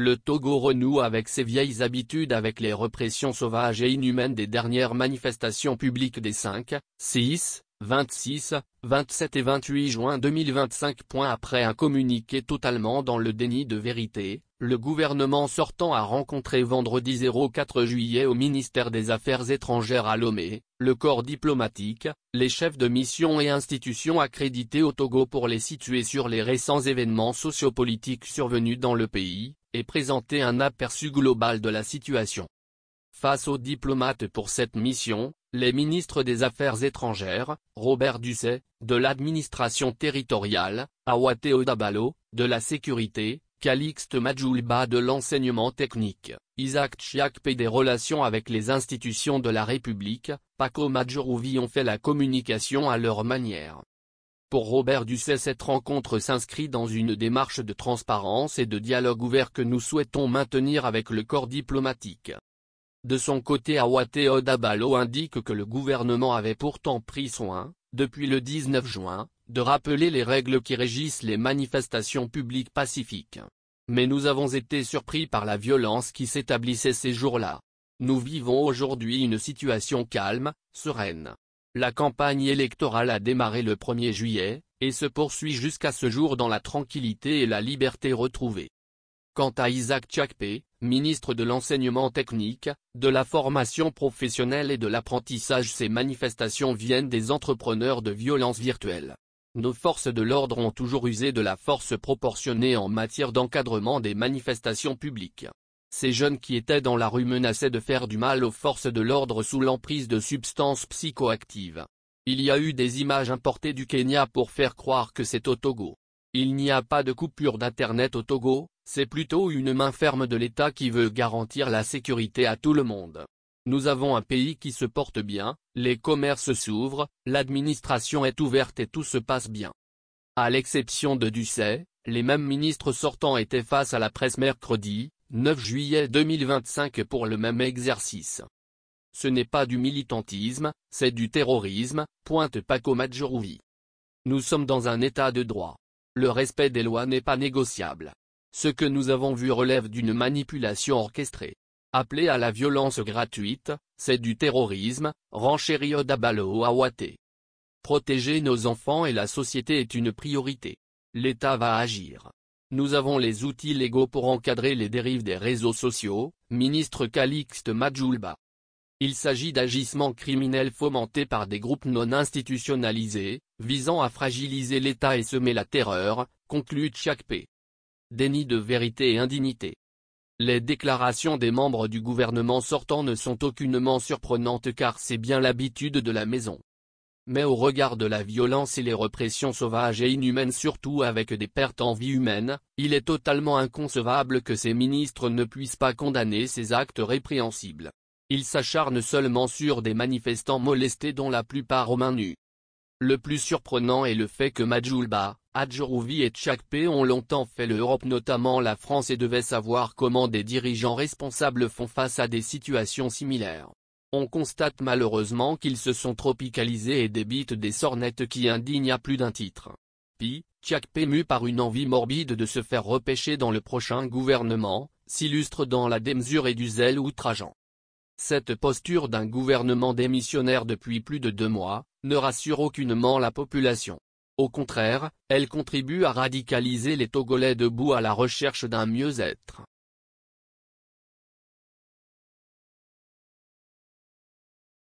Le Togo renoue avec ses vieilles habitudes avec les répressions sauvages et inhumaines des dernières manifestations publiques des 5, 6, 26, 27 et 28 juin 2025. Après un communiqué totalement dans le déni de vérité, le gouvernement sortant a rencontré vendredi 04 juillet au ministère des Affaires étrangères à Lomé, le corps diplomatique, les chefs de mission et institutions accrédités au Togo pour les situer sur les récents événements sociopolitiques survenus dans le pays, et présenter un aperçu global de la situation. Face aux diplomates pour cette mission, les ministres des Affaires étrangères, Robert Dussey, de l'administration territoriale, Awate Odabalo, de la sécurité, Calixte Madjoulba de l'enseignement technique, Isaac Tchiakpe des relations avec les institutions de la République, Paco Madjorouvi ont fait la communication à leur manière. Pour Robert Dussey, cette rencontre s'inscrit dans une démarche de transparence et de dialogue ouvert que nous souhaitons maintenir avec le corps diplomatique. De son côté, Awate Odabalo indique que le gouvernement avait pourtant pris soin, depuis le 19 juin, de rappeler les règles qui régissent les manifestations publiques pacifiques. Mais nous avons été surpris par la violence qui s'établissait ces jours-là. Nous vivons aujourd'hui une situation calme, sereine. La campagne électorale a démarré le 1er juillet, et se poursuit jusqu'à ce jour dans la tranquillité et la liberté retrouvée. Quant à Isaac Tchiakpe, ministre de l'enseignement technique, de la formation professionnelle et de l'apprentissage, ces manifestations viennent des entrepreneurs de violences virtuelles. Nos forces de l'ordre ont toujours usé de la force proportionnée en matière d'encadrement des manifestations publiques. Ces jeunes qui étaient dans la rue menaçaient de faire du mal aux forces de l'ordre sous l'emprise de substances psychoactives. Il y a eu des images importées du Kenya pour faire croire que c'est au Togo. Il n'y a pas de coupure d'Internet au Togo, c'est plutôt une main ferme de l'État qui veut garantir la sécurité à tout le monde. Nous avons un pays qui se porte bien, les commerces s'ouvrent, l'administration est ouverte et tout se passe bien. À l'exception de Dussey, les mêmes ministres sortants étaient face à la presse mercredi, 9 juillet 2025 pour le même exercice. Ce n'est pas du militantisme, c'est du terrorisme, pointe Paco Madjorouvi. Nous sommes dans un état de droit. Le respect des lois n'est pas négociable. Ce que nous avons vu relève d'une manipulation orchestrée. Appeler à la violence gratuite, c'est du terrorisme, renchérit Odabalo Awate. Protéger nos enfants et la société est une priorité. L'État va agir. Nous avons les outils légaux pour encadrer les dérives des réseaux sociaux, ministre Calixte Madjoulba. Il s'agit d'agissements criminels fomentés par des groupes non institutionnalisés, visant à fragiliser l'État et semer la terreur, conclut Tchiakpe. Déni de vérité et indignité. Les déclarations des membres du gouvernement sortant ne sont aucunement surprenantes car c'est bien l'habitude de la maison. Mais au regard de la violence et les répressions sauvages et inhumaines, surtout avec des pertes en vie humaine, il est totalement inconcevable que ces ministres ne puissent pas condamner ces actes répréhensibles. Ils s'acharnent seulement sur des manifestants molestés dont la plupart aux mains nues. Le plus surprenant est le fait que Madjoulba, Adjorouvi et Tchiakpe ont longtemps fait l'Europe, notamment la France, et devaient savoir comment des dirigeants responsables font face à des situations similaires. On constate malheureusement qu'ils se sont tropicalisés et débitent des sornettes qui indignent à plus d'un titre. Puis, Tchiakpe, mu par une envie morbide de se faire repêcher dans le prochain gouvernement, s'illustre dans la démesure et du zèle outrageant. Cette posture d'un gouvernement démissionnaire depuis plus de 2 mois, ne rassure aucunement la population. Au contraire, elle contribue à radicaliser les Togolais debout à la recherche d'un mieux-être.